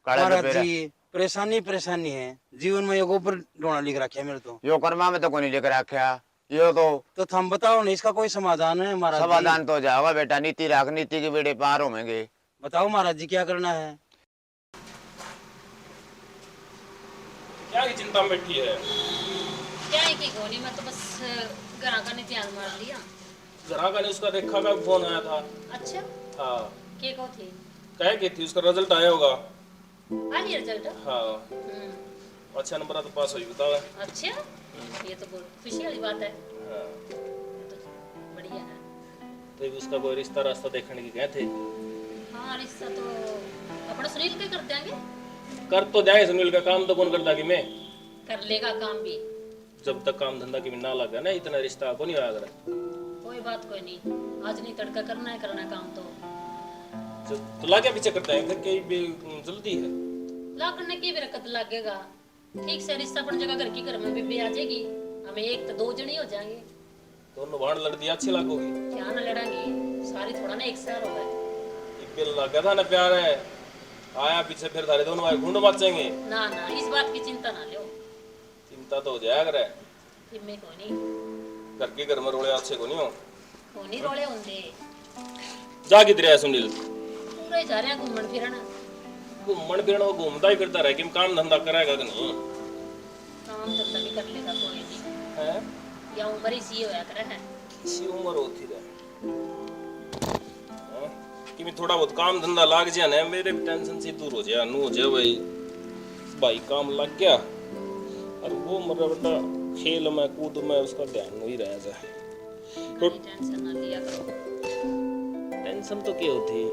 काले महाराज लपेरा जी परेशानी परेशानी है जीवन में, योग ऊपर डोना लिख रखे है मेरे तो। यो कर्मा में तो कोई नहीं लेकर रखा। यो तो थम बताओ ना, इसका कोई समाधान है महाराज जी? समाधान तो जाओगा बेटा, नीति राख, नीति के बेड़े पार होंगे। बताओ महाराज जी क्या करना है? क्या की चिंता में बैठी है? क्या है कि गोली में तो बस घर का नहीं ध्यान मार लिया। जरा का ने उसका रेखा का फोन आया था। अच्छा हाँ, के को थी? कह के थी उसका रिजल्ट आया होगा। आ नहीं रिजल्ट? हाँ, अच्छा नंबर तो पास हुई बताओ। अच्छा, ये तो बहुत खुशी वाली बात है। हाँ, ये तो बढ़िया है। तो उसका कोई रिश्ता रास्ता देखने की गए थे? हाँ रिश्ता तो अपना सुनील के कर देंगे। कर तो जाए, सुनील का काम तो कौन करता कि मैं कर लेगा काम भी। जब तक काम धंधा की ना लगा ना इतना रिश्ता को नहीं आया। कोई बात कोई नहीं, आज नहीं तड़का करना है, करना काम तो लागे पीछे करता है फिर कहीं भी जल्दी है। ला करने की भी रकत लगेगा। ठीक से रिश्ता बन जाएगा, घर की घर में भी आ जाएगी, हमें एक तो दो जने हो जाएंगे। दोनों भाड़ लड़ दिया अच्छी लागोगी। क्या ना लड़ांगे, सारी थोड़ा ना एक सार होगा। बिल लगा था ना प्यार है, आया पीछे फिर सारे दोनों भाई घूंड मचेंगे। ना ना इस बात की चिंता ना लो। चिंता तो हो जाया करे। इनमें कोई नहीं, घर के घर में रोले अच्छे को नहीं हो। कोनी रोले होंगे। जा किधर है सुनील? पूरे जा रहे हैं घूमन फिरन। घूमन फिरन वो घूमता ही फिरता रह कि काम धंधा करेगा कि नहीं? काम धंधा भी कर लेगा कोई नहीं है या उम्र ही सी होया करे है। किसी उम्र होती रहे कि मैं थोड़ा बहुत काम धंधा लाग जाए ना, मेरे भी टेंशन से दूर हो जाए। नु हो जाए भाई भाई काम लग गया और वो मतलब बेटा खेल में कूद में उसका ध्यान नहीं रह जाए। टेंशन ना लिया करो। टेंशन तो क्या होती?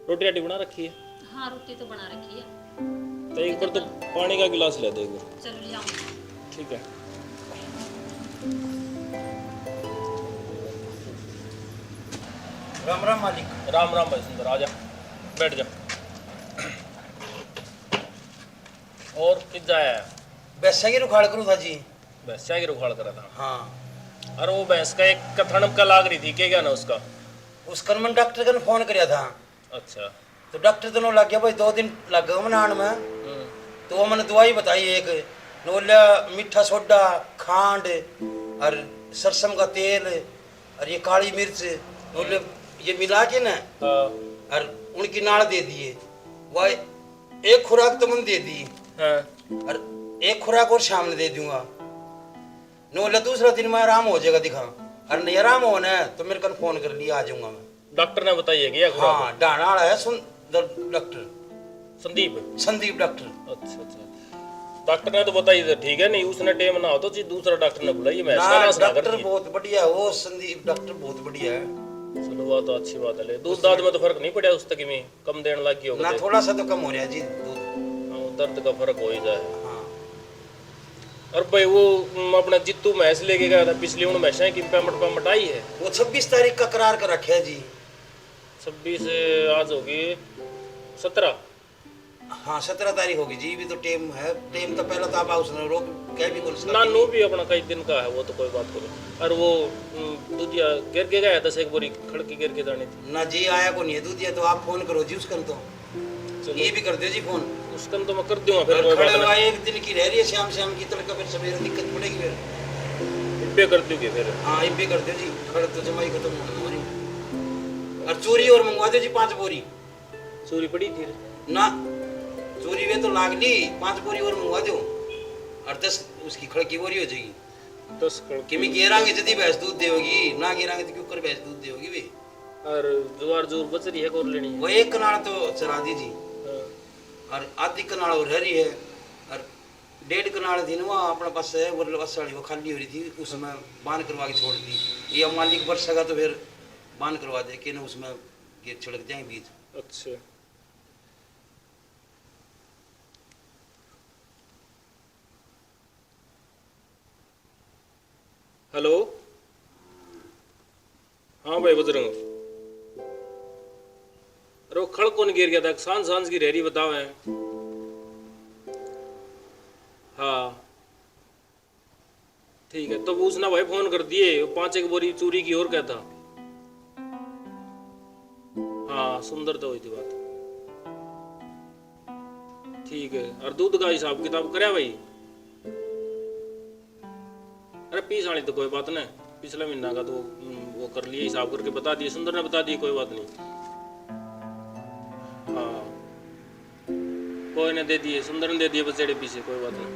रोटी राटी बना रखी है? हाँ रोटी तो बना रखी है। तो एक बार तो पानी का गिलास ले दे। चलो ले आओ। ठीक है। राम राम मालिक। राम राम भाई सुंदर, आ जा बैठ जा। और किस जाया है? वैसा की रुखाड़ करूँ था जी। भैंस की रुखाड़ करा था? हाँ। अरे वो भैंस का एक कथन का लाग रही थी, क्या ना उसका? उसका मैं डॉक्टर का फोन कराया था। अच्छा। तो डॉक्टर तो लग गया भाई 2 दिन लग गए मनान में। तो वो मैंने दवाई बताई एक, बोला मीठा सोडा, खांड और सरसों का तेल और ये काली मिर्च, बोले ये मिला के ना और उनकी नाड़ दे दिए। वह एक खुराक तो मैंने दे दी और एक खुराक और शाम में दे दूंगा। बोला दूसरा दिन में आराम हो जाएगा दिखा, और नहीं आराम होना है तो मेरे को फोन कर लिया, आ जाऊंगा मैं। डॉक्टर ने बताइए क्या? हाँ डाना वाला है डॉक्टर संदीप डॉक्टर। अच्छा अच्छा, डॉक्टर ने तो बताई था ठीक है, नहीं उसने टाइम ना हो तो दूसरा डॉक्टर ने बुलाइए। मैं डॉक्टर बहुत बढ़िया है वो संदीप डॉक्टर, बहुत बढ़िया है। चलो वो तो अच्छी बात है। दूध दाद में तो फर्क नहीं पड़ा उस तक में? कम देने लग गई होगा ना? थोड़ा सा तो कम हो रहा है जी दूध। दर्द का फर्क हो ही जाए। हाँ। और भाई वो अपना जित्तू भैंस लेके गया था पिछली, उन भैंसा की पेमेंट आई है? वो 26 तारीख का करार कर रखे है जी। 26 आज होगी 17। हाँ 17 तारीख होगी जी। भी तो टेम है, टेम तो पहले तो आप उसने रोक क्या भी बोल सकते। नानू भी अपना कई दिन का है, वो तो कोई बात करो। और वो दूधिया गिर के गया 10 एक बोरी खड़की गिर के जानी थी ना जी, आया को नहीं है दूधिया। तो आप फोन करो जी उसकन, तो ये भी कर दो जी फोन। उसकन तो मैं कर दूंगा फिर। खड़े हुआ एक दिन की रह रही है, शाम शाम की तड़का, फिर सवेरे दिक्कत पड़ेगी फिर। इब्बे कर दूंगी फिर। हाँ इब्बे कर दो जी, खड़े तो जमाई खत्म हो रही। और चोरी और मंगवा दो जी 5 बोरी। चोरी पड़ी थी ना? चोरी वे तो लाग ली, 5 बोरी और मंगवा दो और 10 उसकी खड़की बोरी हो जाएगी। 10 किमी गेरांगे जदी भैंस दूध देगी, ना गेरांगे तो क्यों कर भैंस दूध देगी वे। और जुआर जोर बच रही है और लेनी है वो एक कनाल तो चरा दी जी, और आधी कनाल और हरी है, और 1.5 कनाल थी ना वहाँ अपने पास है वो वाली, वो खाली हो रही थी, उसमें बांध करवा के छोड़ दी। ये मालिक बरसेगा तो फिर बांध करवा दे के ना, उसमें ये छिड़क जाएंगे बीज। अच्छा। हेलो, हाँ भाई बजरंग। अरे वो खड़ कौन गिर गया था? सांझ सांझ की रेहरी बताओ है। हाँ ठीक है, तो उसने भाई फोन कर दिए 5 एक बोरी चोरी की और क्या था? हाँ सुंदर तो हुई थी बात। ठीक है। और दूध का हिसाब किताब करे भाई? अरे 20 वाली तो कोई बात नहीं, पिछले महीना का तो वो कर लिए, हिसाब करके बता दिए, सुंदर ने बता दिए, कोई बात नहीं। हाँ कोई ने दे दिए, सुंदर ने दे दिए बस जेड़े पीछे, कोई बात नहीं।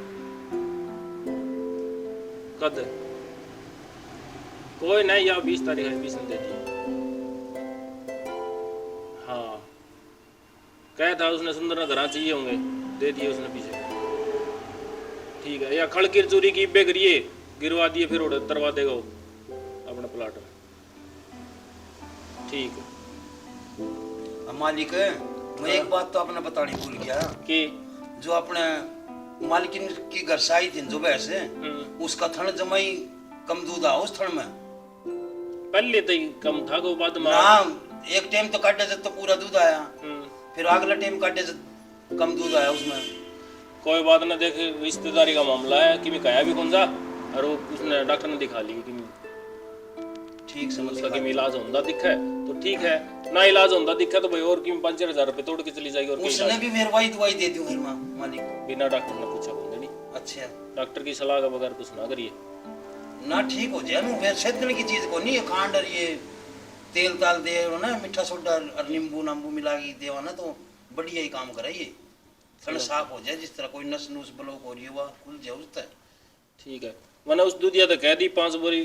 कद कोई नहीं, या 20 तारीख है, 20 ने दे दिए। हाँ कहा था उसने, सुंदर ने घर चाहिए होंगे, दे दिए उसने पीछे। ठीक है, या खड़कीर चोरी की बे करिए, गिरवा दिए, फिर उतरवा देगा वो अपना प्लाट में। ठीक है। अब मालिक मैं एक बात तो आपने बतानी भूल गया कि जो अपने मालकिन की घर से आई थी जो भैंस उसका थन जमाई कम दूध आ उस थन में पहले तो ही कम था, को बाद में ना एक टाइम तो काटे जब तो पूरा दूध आया, फिर अगला टाइम काटे जब कम दूध आया उसमें। कोई बात ना, देख रिश्तेदारी का मामला है कि मैं कहा भी कौन सा, और वो उसने डॉक्टर ने दिखा ली कि ठीक समझ उसका कि इलाज होता दिखा है तो ठीक है, ना इलाज होता दिखा तो भाई और कि 5,000 रुपये तोड़ के चली जाएगी। और उसने भी मेरे वाई दवाई दे दी फिर मालिक को बिना डॉक्टर ने पूछा कौन नहीं। अच्छा डॉक्टर की सलाह के बगैर कुछ ना करिए ना, ठीक हो जाए ना, सेद्धने की चीज को नहीं, ये खांड और ये तेल ताल दे ना, मीठा सोडा और नींबू नांबू मिला के देवा ना तो बढ़िया ही काम करे ये, थोड़ा साफ हो जाए, जिस तरह कोई नस नुस ब्लॉक हो रही है वह खुल जाए उस तरह। ठीक है। मैंने उस दूधिया तो कह दी 5 बोरी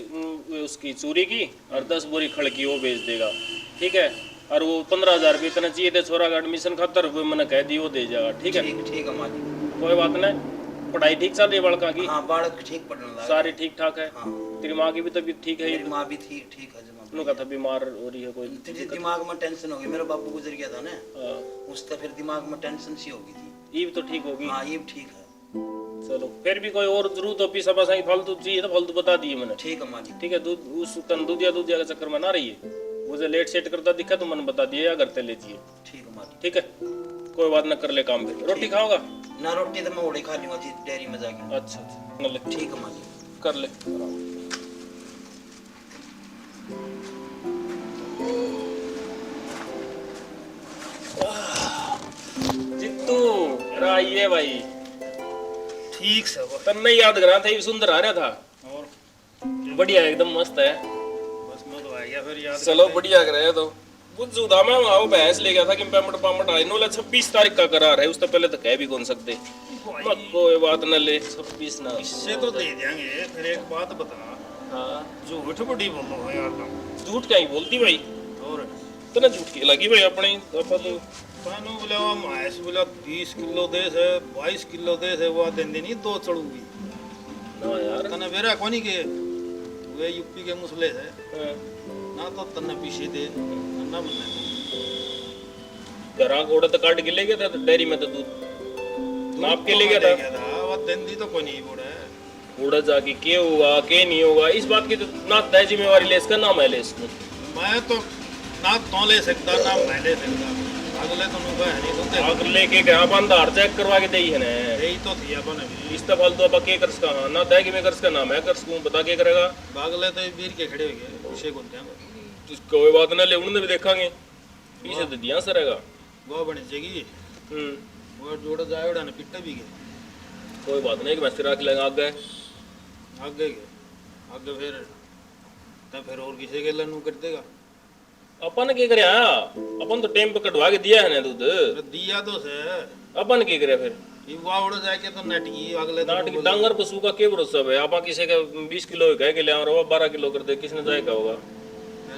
उसकी चूरी की और 10 बोरी खड़ की वो बेच देगा, ठीक है। और वो 15,000 रुपये इतना चाहिए थे छोरा का एडमिशन खातर, वो मैंने कह दी वो दे जाएगा, ठीक है। ठीक है मालिक, कोई बात नहीं। पढ़ाई ठीक चल रही है बालका की? हाँ बालक ठीक पढ़ने लगा, सारी ठीक ठाक है। हाँ। तेरी माँ की भी तबीयत ठीक है? मेरी माँ भी ठीक है जमा, उन्होंने कहा था बीमार हो रही है कोई दिमाग में टेंशन हो गई, मेरा बापू गुजर गया था ना, हाँ। उसका फिर दिमाग में टेंशन सी हो गई थी। ये भी तो ठीक होगी? हाँ ये भी ठीक है। चलो फिर भी कोई और जरूरत हो पीसा पासा फालतू चाहिए तो फालतू बता दिए मैंने, ठीक है मालिक। ठीक है। दूध उस दूधिया के चक्कर में ना रहिए, मुझे लेट सेट करता दिखा तो मैंने बता दिया, या घर ते लीजिए, ठीक है मालिक। ठीक है। कोई बात ना, कर ले काम। फिर रोटी खाओगा? ना रोटी तो मैं ओढ़े खा लूंगा डेयरी में जाके। अच्छा अच्छा, न ले, ठीक है मालिक, कर ले। जित्तू आइए भाई, ठीक से वो तन्ने याद करा था, ये सुंदर आ रहा था और बढ़िया एकदम मस्त है। बस मैं तो आ गया फिर याद चलो बढ़िया करे तो बुझू था मैं वहाँ भैंस ले गया था कि पेमेंट पामट आए नो 26 तारीख का करार है, उससे पहले तो कह भी कौन सकते। कोई बात न ले 26 ना, इससे तो दे देंगे। फिर एक बात बता, हाँ झूठ बड़ी बोलो हो यार तुम। झूठ क्या ही बोलती भाई, और तना झूठ की लगी भाई अपने अपन तो। तानू बोले वो माइस बोला 20 किलो देश है, 22 किलो देश है, वो देंदे नहीं 2 चढ़ूगी ना यार, तने बेरा कोनी के वे यूपी के मुसले है हाँ। ना, तो तन्ने पीछे दे ना मन्ने घरा घोड़ा तो काट के ले गया था डेयरी में, तो दूध नाप के ले गया था। वो देंदी तो कोई नहीं बोले उड़ा जाके के होगा के नहीं होगा, इस बात की तो ना तय जिम्मेवारी ले, इसका नाम है ले इसको। मैं तो ना तो ले सकता ना मैं ले सकता, अगले तो नुका है नहीं तो आग लेके गया अपन धार चेक करवा के देई है ने, यही तो थी अपन अभी। इस तो फालतू अपन के करस का ना तय कि मैं करस का नाम है, करस को बता के करेगा। अगले तो वीर के खड़े हो गए पीछे कौन थे कोई बात ना ले, उन्होंने भी देखेंगे पीछे तो दिया सरेगा। वो बने जगी वो जोड़ा जाए उड़ा ने पिट्टा भी गए, कोई बात नहीं, मैं फिर लेंगे आगे आगे गए आगे फिर तब फिर और किसी के लनू कर देगा। अपन के करे, अपन तो टाइम पे कटवा के दिया है ना दूध, अरे दिया तो से अपन के करे फिर ये वो उड़ जाए के तो नेट की अगले तो नाटक डांगर पशु का क्या भरोसा है। आप किसी का 20 किलो कह के ले आ रहा 12 किलो कर दे, किसने जाएगा होगा?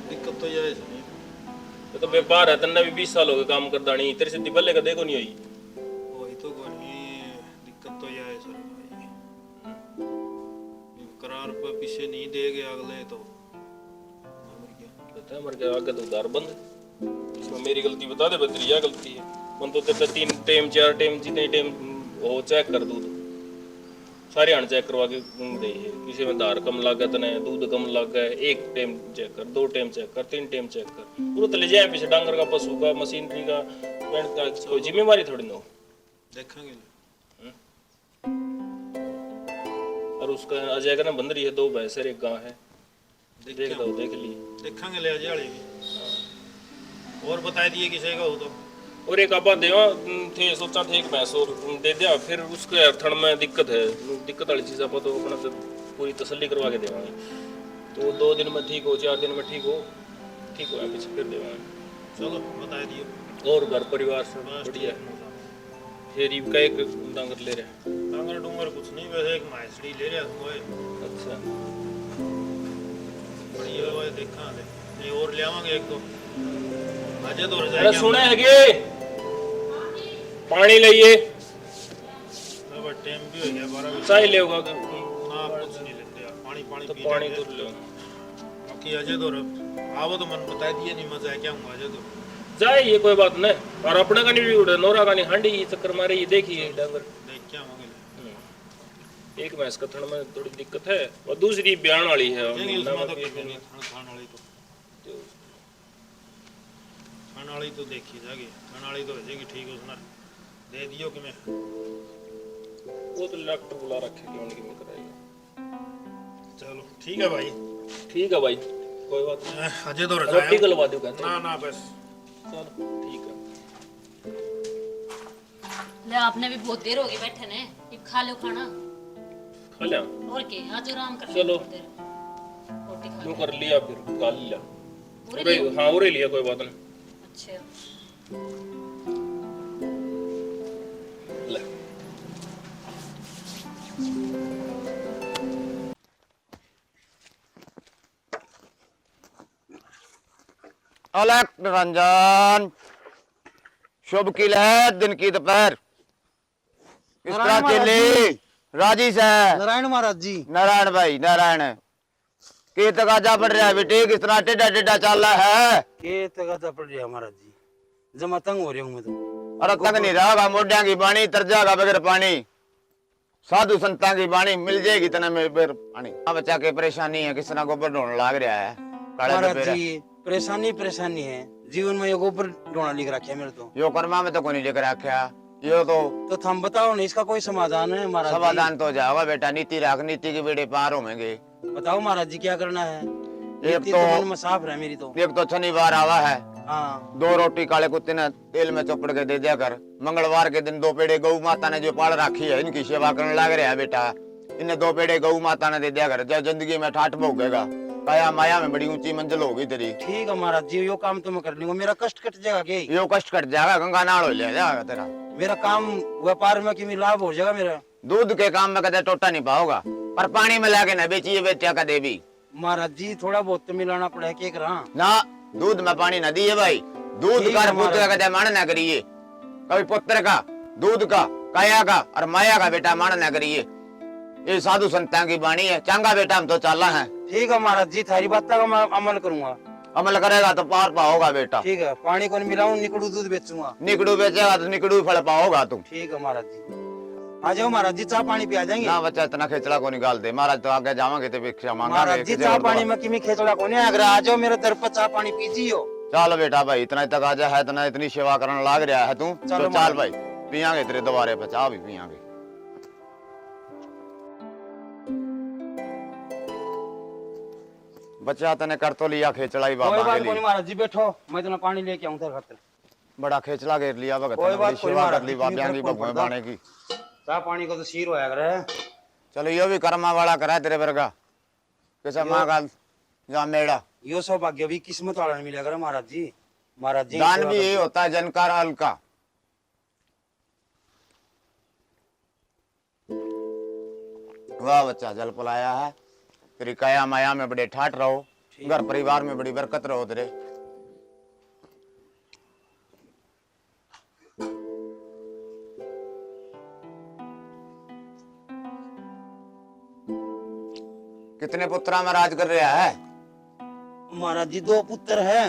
दिक्कत तो जाए नहीं, ये तो व्यापार है, तन्ने भी 20 साल हो गए काम करता नहीं, तेरे से दिबले का देखो नहीं हुई। वही तो कोई दिक्कत तो जाए सर भाई, करार पे पीछे नहीं देगे अगले तो मर गया। कहता है मर गया आगे तो उधार बंद, इसमें मेरी गलती बता दे, बतरी क्या गलती है? मन तो तेरे 3 टाइम 4 टाइम जितने टाइम हो चेक कर दूध सारे हण चेक करवा के दे, किसी में धार कम लग गया तने दूध कम लग गया, 1 टाइम चेक कर, 2 टाइम चेक कर, 3 टाइम चेक कर, पूरा तो ले जाए पीछे डांगर का पशु का मशीनरी का कोई जिम्मेवारी थोड़ी ना हो। देखेंगे और उसका अजय का ना बंद रही है, 2 भैंस एक गां है, देख दो देख लिए देखेंगे ले जाए भी और बता दिए किसी का हो तो और एक आपा देवा थे सोचा थे एक भैंस और दे दिया फिर उसके थण में दिक्कत है दिक्कत वाली चीज आप तो अपना तो पूरी तसल्ली करवा के देवांगे तो 2 दिन में ठीक हो 4 दिन में ठीक हो पीछे फिर देवांगे चलो बता दियो और घर परिवार सब बढ़िया फिर ये का एक डांगर ले रहे डांगर डूंगर कुछ नहीं वैसे एक माइसड़ी ले रहा हूँ अच्छा बढ़िया वो देखा दे नहीं और ले आवांगे एक दो अजय तो अरे रजाई सुने है पानी लाइए अब टाइम भी हो गया 12 चाय ले होगा ना कुछ नहीं लेते यार पानी पानी तो पी पानी लेंगे। तो लो बाकी अजय तो आओ तो मन बता दिए नहीं मजा है क्या हूँ अजय तो जाए ये कोई बात नहीं और अपने का नहीं भी उड़े नोरा का नहीं हांडी ये चक्कर मारे ये देखिए डांगर देख क्या होंगे एक भैंस कथन में थोड़ी दिक्कत है और दूसरी ब्यान वाली है देंगे उसमें तो क्या करेंगे खान वाली तो देखी जाएगी खान वाली तो हो जाएगी ठीक उसने दे दियो कि मैं वो तो डॉक्टर बुला रखे कि उनकी में कराएगा चलो ठीक है भाई ठीक है भाई कोई बात नहीं अजय तो रोटी रजाया गलवा दो कहते ना ना बस चलो ठीक है ले आपने भी बहुत देर हो गई बैठे ने अब खा लो खाना खा लिया और के आज आराम कर चलो। रोटी खा क्यों कर लिया फिर खा लिया पूरे उरे दिन? हाँ उरे लिया कोई बात नहीं अच्छा ले अलग निरंजन शुभ की लहर दिन की दोपहर इस तरह के लिए राजी से नारायण महाराज जी नारायण भाई नारायण की तकाजा पड़ रहा है बेटे किस तरह टेढ़ा टेढ़ा चल रहा है के तगादा पड़ रहा महाराज जी जमा तंग हो रही हूँ मैं तो अरे तक नहीं रहा मोडिया की बाणी तर जाएगा बगैर पानी साधु संतां की बाणी मिल जाएगी तना में बगैर पानी बच्चा के परेशानी है किस तरह गोबर ढूंढ लाग रहा है काले महाराज दोपहर जी परेशानी है जीवन में ये गोबर ढोना लिख रखे मेरे तो यो कर्मा में तो कोई नहीं लेकर रखा यो तो थम बताओ ना इसका कोई समाधान है महाराज जी? समाधान तो जाओगा बेटा नीति राख नीति के बेड़े पार होंगे बताओ महाराज जी क्या करना है एक नीति तो मन में साफ रहे मेरी तो एक तो शनिवार आवा है हाँ 2 रोटी काले कुत्ते ने तेल में चौपड़ के दे दिया कर मंगलवार के दिन 2 पेड़े गौ माता ने जो पाल रखी है इनकी सेवा करने लग रहा है बेटा इन्हें 2 पेड़े गौ माता ने दे दिया कर जब जिंदगी में ठाठ भोगेगा काया माया में बड़ी ऊंची मंजिल होगी तेरी ठीक है महाराज जी यो काम तो मैं कर लूंगा मेरा कष्ट कट जाएगा क्या यो कष्ट कट जाएगा गंगा नाल हो ले जाएगा तेरा मेरा काम व्यापार में कि लाभ हो जाएगा मेरा दूध के काम में कदे टोटा नहीं पाओगा पर पानी में लाके न बेचिए बेचा का देवी महाराज जी थोड़ा बहुत तो मिलाना पड़ेगा क्या करा ना दूध में पानी न दिए भाई दूध ठीक का है और पुत्र का महाराज। कदे मान न करिए कभी पुत्र का दूध का काया का और माया का बेटा मान न करिए ये साधु संतां की बाणी है चंगा बेटा हम तो चाला है ठीक है महाराज जी थारी बात का मैं अमल करूंगा अमल करेगा तो पार पाओगा बेटा ठीक है पानी को नहीं मिलाऊं निकड़ू दूध बेचूंगा निकड़ू बेचेगा तो निकड़ू फल पाओगा तुम ठीक है महाराज जी आ जाओ महाराज जी चाह पानी पिया जाएंगे ना बच्चा इतना खेचड़ा को निकाल दे महाराज तो आगे जावांगे तो भिक्षा महाराज मांगांगे जी किसी चाह और पानी दवा। में किमी खेचड़ा को नहीं अगर आ जाओ मेरे दर पर चाह पानी पीजियो चल बेटा भाई इतना तक आजा है इतना इतनी सेवा करने लाग रहा है तू चलो तो चल भाई पियांगे तेरे दोबारे पे चाह भी पियांगे बच्चा तने कर तो लिया खेचड़ा ही कोई बाबा बात के कोई लिए महाराज जी बैठो मैं तो पानी लेके आऊं तेरे खातिर बड़ा खेचड़ा घेर लिया भगत कोई ने बात बड़ी कोई सेवा महाराज कर ली जी, बाबियां की कोई भगवान पड़ता। बाणे की चाह पानी को तो सीर होया करे चलो यो भी कर्मा वाला करा तेरे वर्गा कैसा माँ का जा मेड़ा यो सौभाग्य भी किस्मत वाला मिला करे महाराज जी दान सेवा भी यही करते। होता है जनकार हल्का वाह बच्चा जल पलाया है तेरी काया माया में बड़े ठाट रहो घर परिवार में बड़ी बरकत रहो तेरे कितने पुत्रा में राज कर रहा है महाराज जी 2 पुत्र है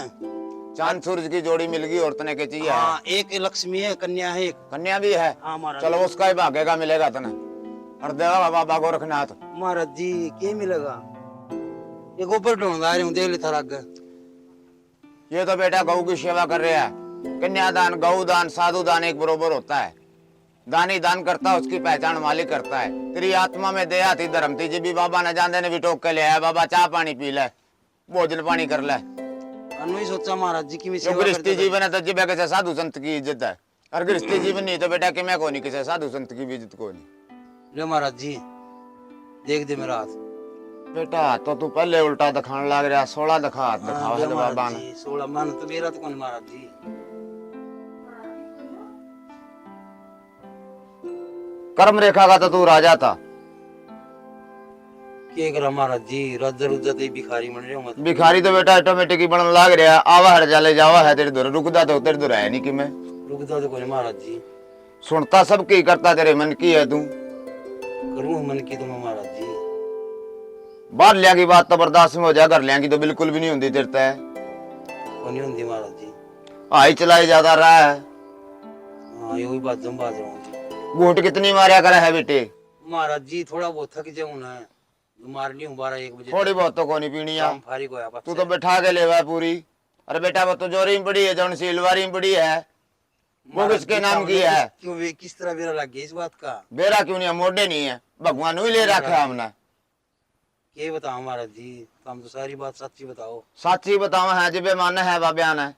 चांद सूरज की जोड़ी मिल गई और तने के चाहिए है हाँ एक लक्ष्मी है कन्या है एक कन्या भी है हाँ महाराज चलो उसका ही भागेगा मिलेगा तने और देवा बाबा गोरखनाथ महाराज जी क्या मिलेगा ये गोबर ढूंढ आ रही हूँ देख ले थारा आगे ये तो बेटा गौ की सेवा कर रहा है कन्यादान गौ दान साधु दान एक बरोबर होता है दानी दान करता है उसकी पहचान मालिक करता है तेरी आत्मा में दया थी धर्म थी जी भी बाबा न जान देने भी टोक के ले आया बाबा चाह पानी पी ले भोजन पानी कर ले अनु ही सोचा महाराज जी की मैं जो सेवा गृहस्थी करता था। जीवन है तो जिबे किसी साधु संत की इज्जत है, और गृहस्थी जीवन नहीं तो बेटा कि मैं को नहीं किसी साधु संत की भी इज्जत को नहीं। ले महाराज जी देख दे मेरा हाथ। बेटा तो तू पहले उल्टा दिखाने लग रहा, 16 दिखा हाथ दिखावा है बाबा ने। 16 मन तो मेरा तो कौन महाराज जी। कर्म रेखा का तो तू राजा था। के करा महाराज जी, रज्जर उज्जत ही भिखारी बन रहे हो मत। भिखारी तो बेटा ऑटोमेटिक ही बनने लग रहा, आवा हर जाले जावा है तेरे दूर, रुकदा तो तेरे दूर है नहीं कि मैं रुकदा तो कोई महाराज जी। सुनता सबकी करता तेरे मन की है तू। करूँ मन की तो मैं महाराज जी। बाहर लिया की बात तो बर्दाश्त में हो जाए, घर लिया की तो बिल्कुल भी नहीं होती तेरे तय। नहीं होती महाराज जी। हाई चलाई ज्यादा रहा है। हाँ यही बात जम बात रहा हूँ। घूंट कितनी मारिया करा है बेटे? महाराज जी थोड़ा बहुत थक जाऊँ ना, मार ली हूँ 12-1 बजे। थोड़ी बहुत तो कोनी पीनी है, काम फारिग होया तू तो बैठा के लेवा पूरी। अरे बेटा वो तो जोरी में पड़ी है, जौन सी अलवारी में पड़ी है, वो किसके नाम की है? क्यों वे किस तरह बेरा लग गया इस बात का? बेरा क्यों नहीं है, मोटे नहीं है, भगवान ही ले रखा है हमने। के बताओ महाराज जी, तुम तो सारी बात सच्ची बताओ। साची बताओ है जिबे माने है बाब्यान है।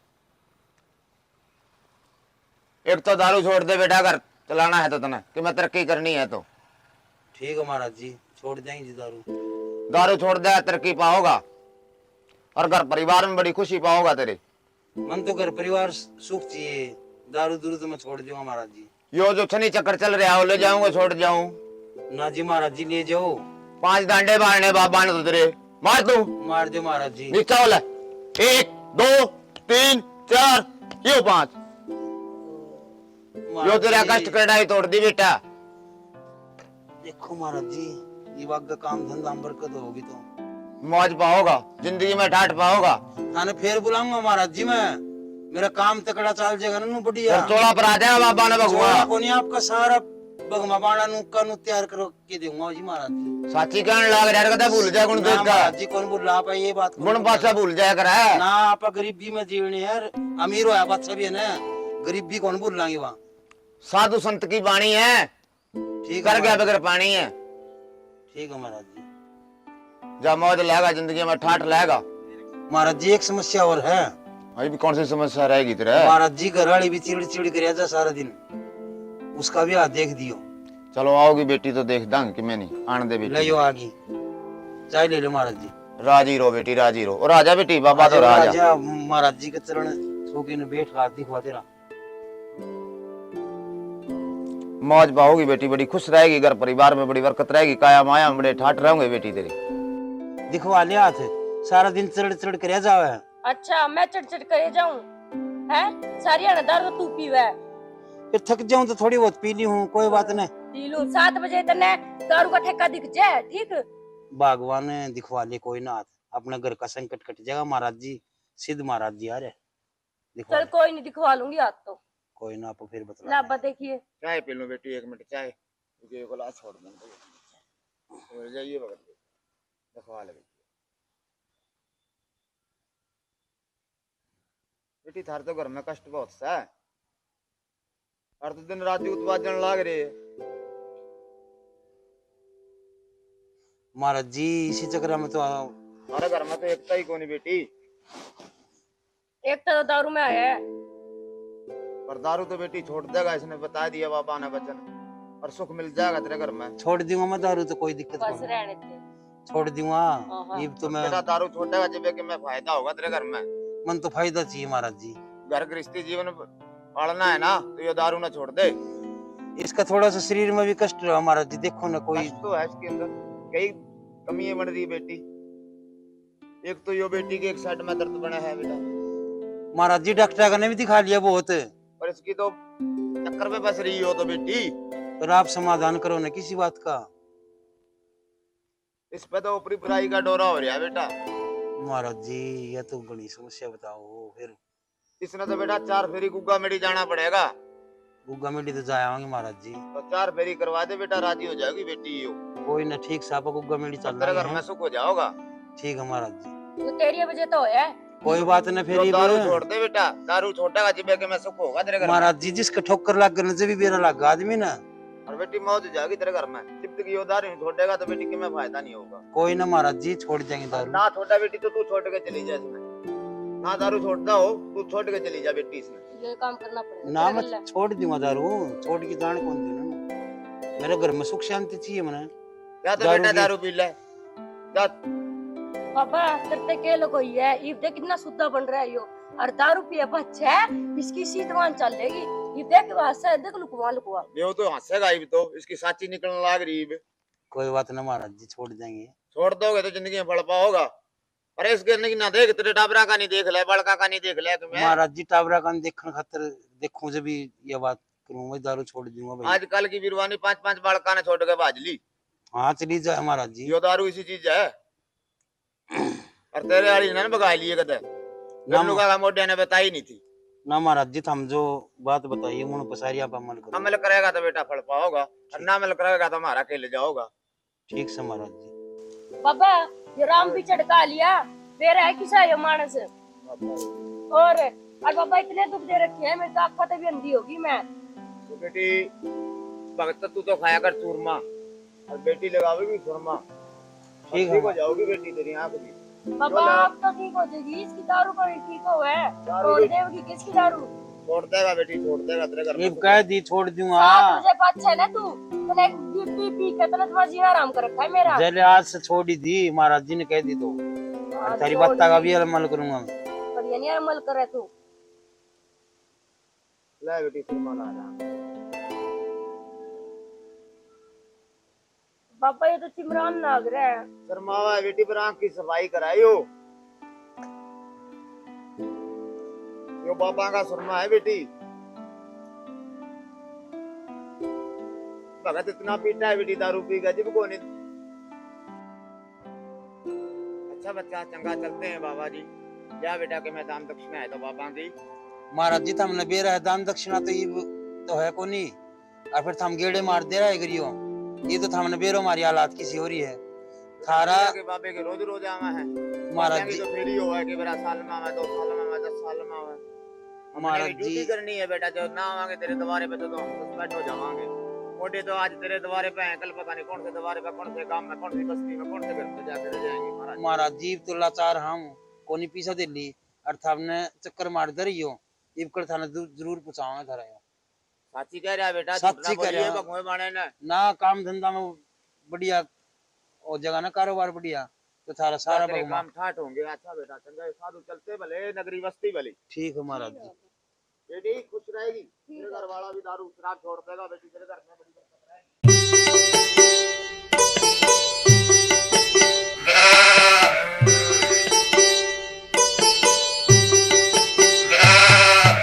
एक तो दारू छोड़ दे बेटा, घर चलाना है तो तने कि मैं तरक्की करनी है तो। ठीक है महाराज जी, छोड़ देंगे दारू। दारू छोड़ दे तरक्की पाओगा, और घर परिवार में बड़ी खुशी पाओगा तेरे। मन तो घर परिवार सुख चाहिए, दारू दूर तो मैं छोड़ दूंगा महाराज जी। यो जो छनी चक्कर चल रहा है ले जाऊंगा, छोड़ जाऊं ना जी महाराज जी ले जाओ। 5 डांडे मारने बाबा ने तो तेरे, मार तू मार दो महाराज जी। नीचा वाला 1 2 3 4 यो 5 यो तेरा कष्ट कटाई तोड़ दी बेटा। देखो महाराज जी, ये बाग का काम धंधा में बरकत होगी तो मौज पाओगा, जिंदगी में ठाठ पाओगा। थाने फिर बुलाऊंगा महाराज जी मैं, मेरा काम तकड़ा चल जाएगा ना बढ़िया। चोला पर आ जाएगा बाबा ने भगवान को नहीं आपका सारा भगमा बाणा नु तैयार करो के दूंगा जी महाराज जी। साची कहने लग रहा है, कहता भूल जाए गुण देख का। महाराज जी कौन बोल रहा ये बात गुण पासा भूल जाया कर है ना। आप गरीबी में जीवनी है, अमीर होया बादशाह भी है ना, गरीबी कौन भूल लाएंगे वहाँ। साधु संत की वाणी है, ठीक कर है गया बगैर पानी है। ठीक है महाराज जी। जब मौज लाएगा जिंदगी में ठाठ लाएगा। महाराज जी एक समस्या और है। अभी भी कौन सी समस्या रहेगी तेरे? महाराज जी घरवाली भी चिड़ चिड़ कर जा सारा दिन, उसका भी हाथ देख दियो। चलो आओगी बेटी तो देख दंग कि मैं नहीं आने दे बेटी। ले जो आगी चाय ले लो महाराज जी। राजी रो बेटी राजी रो, और राजा बेटी बाबा तो राजा। महाराज जी के चरण छूके ने बैठ हाथ दिखवा तेरा। मौज पाओगी बेटी, बड़ी खुश रहेगी, घर परिवार में बड़ी बरकत रहेगी, काया माया में बड़े ठाठ रहोगे बेटी तेरी। दिखवा ले हाथ, सारा दिन चढ़ चढ़ कर जावे। अच्छा मैं चढ़ करे जाऊं है? सारी दारू तो तू पीवे, फिर थक जाऊं तो थोड़ी बहुत पी ली हूँ, कोई बात नहीं। पी लूं 7 बजे तने दारू का ठेका दिख जाए ठीक। भगवान दिखवा ले कोई ना हाथ, अपने घर का संकट कट जाएगा महाराज जी। सिद्ध महाराज जी आ रहे दिखवा चल ले। कोई नहीं दिखवा लूंगी आज तो। कोई ना आप फिर बता। लाबा देखिए चाय पी लो बेटी, 1 मिनट चाय, क्योंकि को लाश छोड़ दें तो जाइए बगल दिखवा ले बेटी। थार तो घर में कष्ट बहुत सा है, और तो दिन रात उत्पादन लाग रही है। महाराज जी इसी चक्कर में तो हमारे घर में तो एकता ही कोनी बेटी। एक तो दारू में आया है। पर दारू तो बेटी छोड़ देगा, इसने बता दिया बाबा ने वचन, और सुख मिल जाएगा तेरे घर में। छोड़ दूंगा मैं दारू तो कोई दिक्कत बस नहीं, रहने दे। छोड़ दूंगा। हाँ। ये तो मैं बेटा दारू छोड़ेगा जब कि मैं फायदा होगा तेरे घर में। मन तो फायदा चाहिए महाराज जी। घर गृहस्थी जीवन पालना है ना, तो ये दारू ना छोड़ दे। इसका थोड़ा सा शरीर में भी कष्ट रहा महाराज जी, देखो ना कोई। कष्ट तो है इसके अंदर, कई कमियां बन रही बेटी। एक तो यो बेटी के एक साइड में दर्द बना है बेटा। महाराज जी डॉक्टर ने भी दिखा लिया बहुत, और इसकी तो चक्कर में बस रही हो तो बेटी। पर आप समाधान करो ना किसी बात का। इस पे तो ऊपरी पराई का डोरा हो रहा है बेटा। महाराज जी यह तो बड़ी समस्या बताओ फिर। इसने तो बेटा 4 फेरी गुग्गा मेड़ी जाना पड़ेगा। गुग्गा मेडी तो जाए आएंगे महाराज जी। तो 4 फेरी करवा दे बेटा, राजी हो जाएगी बेटी। यो कोई ना ठीक साहब गुग्गा मेडी चल तेरे घर रहा में है। सुख हो जाओगा। ठीक है महाराज जी। तो 13 बजे तो है। कोई बात ना फिर। तो दारू छोड़ दे बेटा, दारू छोड़ेगा जिबे के मैं सुख होगा तेरे घर में। महाराज जी जिसका ठोकर लग गया जब भी बेरा लगा आदमी ना, और बेटी मौज हो जाएगी तेरे घर में। जब तक यो दारू छोड़ेगा तो बेटी के में फायदा नहीं होगा। कोई ना महाराज जी छोड़ देंगे दारू। ना छोटा बेटी तो तू छोड़ के चली जाए इसमें। ना दारू छोड़ता हो तू छोड़ के चली जा बेटी इसमें। ये काम करना पड़ेगा ना तेरे मैं छोड़ दूंगा दारू, छोड़ की दान कौन देना। मेरे घर में सुख शांति चाहिए मने। या तो दारू बेटा की- दारू पी ले जा। पापा करते के लोग ही है ये देख कितना शुद्ध बन रहा है यो। और दारू पिए बच्चे इसकी सीधवान चलेगी। ये देख वास्ते देख लुकवा लुकवा। ये तो हंसेगा ही तो इसकी साची निकलने लग रही है। कोई बात ना महाराज जी, छोड़ देंगे। छोड़ दोगे तो जिंदगी में पड़ पाओगा। अरे इसके नहीं ना देख तेरे टाबरा का नहीं देख ले, बड़का का नहीं देख ले तुम्हें। महाराज जी टाबरा का देखने खातर देखूं जब भी ये बात करूं, मैं दारू छोड़ दूंगा भाई। आजकल की बीरवानी 5-5 बड़का ने छोड़ के भाज ली। हाँ चली जाए महाराज जी। यो दारू इसी चीज है। और तेरे वाली ना बगा लिए कदे नमनु का मोढे ने बताई नहीं थी ना महाराज जी, हम जो बात बताइए उन पसारिया पर अमल करो। अमल करेगा तो बेटा फल पाओगा और ना अमल करेगा तो हमारा खेल जाओगा। ठीक से महाराज जी। बाबा ये राम भी चढ़का लिया फिर है किसा ये मानस। और बाबा इतने दुख दे रखे हैं मेरी तो आँख तो भी अंधी होगी मैं। तो बेटी भगत तू तो खाया कर चूरमा और बेटी लगावेगी सुरमा। ठीक है। ठीक हो जाओगी बेटी तेरी आंख भी। बाबा आप तो ठीक हो जाएगी इसकी दारू पर ठीक हो है दारू छोड़ देगी किसकी दारू। छोड़ देगा बेटी, छोड़ देगा तेरे घर ये में। कह दी छोड़ दूंगा। 7 बजे पाँच है ना तू तूने पी पी के तने तुम्हारा जीना आराम कर रखा है मेरा। जले आज से छोड़ ही दी, महाराज जी ने कह दी तो हाँ, तेरी छोड़ बत्ता का दी। भी अमल करूंगा। पर ये नहीं अमल करे तू। ले बेटी सुरमा ला जा। पापा ये तो चिमरान नाग रहा है। शर्मावा है बेटी पर आंख की सफाई कराइयो। यो बाबा का सुरमा है बेटी। भगत इतना पीता है बेटी दारू पी गया जिब को नहीं। अच्छा बच्चा चंगा चलते हैं बाबा जी। जा बेटा के मैं दान दक्षिणा है तो बाबा की। महाराज जी हमने बेरा है दान दक्षिणा तो ये तो है को नहीं, और फिर हम गेड़े मार दे रहा है गरियो। ये तो हमने बेरो हमारी हालात किसी हो रही है थारा। के बाबे के रोज रोज आवा है महाराज की जी, तो फिर ही हुआ है कि मेरा साल में आवा 2 साल में आवा 10 साल में आवा। महाराज हमारी ड्यूटी जी करनी है बेटा, जो ना आवांगे तेरे द्वारे पे तो हम सस्पेंड हो जावांगे। मोटे तो आज तेरे द्वारे पे हैं, कल पता नहीं कौन से द्वारे पे, कौन से काम में, कौन सी बस्ती में, कौन से घर पे जाके रह जाएंगे महाराज। महाराज जी तो लाचार हम कोनी पीछा दे ली और हमने चक्कर मार दे रही हो इबकर थाने जरूर पूछाऊंगा थारा यो। साची कह रहा है बेटा, साची कह रहा है। भगवे बाणे ने ना काम धंधा में बढ़िया और जगह ना कारोबार बढ़िया तो थारा सारा तेरे भगवान। काम ठाट होंगे। अच्छा बेटा चंगा साधु चलते भले नगरी बस्ती भली। ठीक है महाराज जी। बेटी खुश रहेगी, तेरे घर वाला भी दारू शराब छोड़ देगा बेटी, तेरे घर में बड़ी बरकत रहेगी।